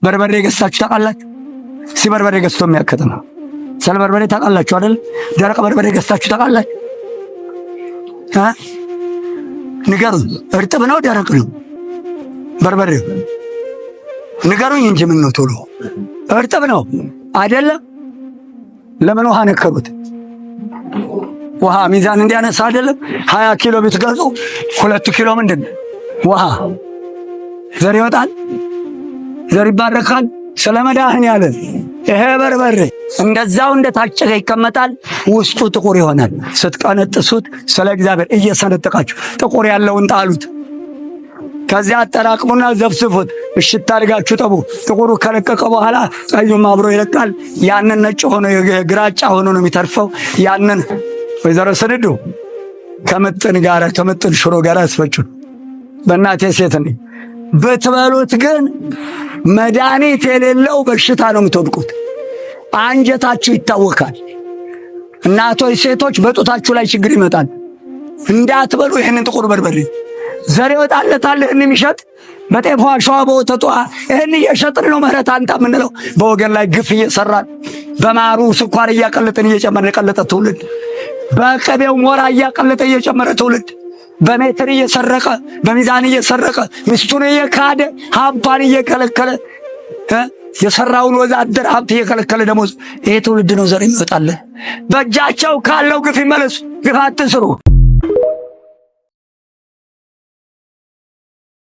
በርበሬ ገዝታችሁ ታውቃላችሁ? በርበሬ ገዝቶ የሚያከተማ ስለ በርበሬ ታውቃላችሁ አይደል? ደረቅ በርበሬ ገዝታችሁ ታውቃላችሁ? ንገሩኝ። እርጥብ ነው ደረቅ ነው በርበሬ? ንገሩኝ እንጂ ምን ነው ቶሎ። እርጥብ ነው አይደለም? ለምን ውሃ ነከሩት? ውሃ ሚዛን እንዲያነሳ አይደለም? 20 ኪሎ ብትገዙ 2 ኪሎ ምንድን ውሃ። ዘር ይወጣል፣ ዘር ይባረካል። ስለመዳህን ያለ ይሄ በርበሬ እንደዛው እንደታጨቀ ይቀመጣል፣ ውስጡ ጥቁር ይሆናል። ስትቀነጥሱት ስለ እግዚአብሔር እየሰነጠቃችሁ ጥቁር ያለውን ጣሉት። ከዚያ አጠራቅሙና ዘፍስፉት። እሽት አድርጋችሁ ጠቡ። ጥቁሩ ከለቀቀ በኋላ ቀዩም አብሮ ይለቃል። ያንን ነጭ ሆኖ ግራጫ ሆኖ ነው የሚተርፈው። ያንን ወይዘሮ ስንዱ ከምጥን ሽሮ ጋር አስፈጩ። በእናቴ ሴት ነኝ። ብትበሉት ግን መድኃኒት የሌለው በሽታ ነው የምትወድቁት። አንጀታችሁ ይታወካል። እናቶች፣ ሴቶች በጡታችሁ ላይ ችግር ይመጣል። እንዳትበሉ ይህንን ጥቁር በርበሬ። ዘር ይወጣለታል። ይህን የሚሸጥ በጤፏ ሸዋ በወተቷ ይህን እየሸጥን ነው ምህረት አንጣ የምንለው። በወገን ላይ ግፍ እየሰራን በማሩ ስኳር እያቀለጥን እየጨመረ የቀለጠ ትውልድ፣ በቅቤው ሞራ እያቀለጠ እየጨመረ ትውልድ፣ በሜትር እየሰረቀ በሚዛን እየሰረቀ ሚስቱን እየካደ ሀብቷን እየከለከለ የሰራውን ወዛደር ሀብት እየከለከለ ደሞዝ። ይሄ ትውልድ ነው ዘር የሚወጣልህ። በእጃቸው ካለው ግፍ ይመለሱ። ግፍ አትስሩ።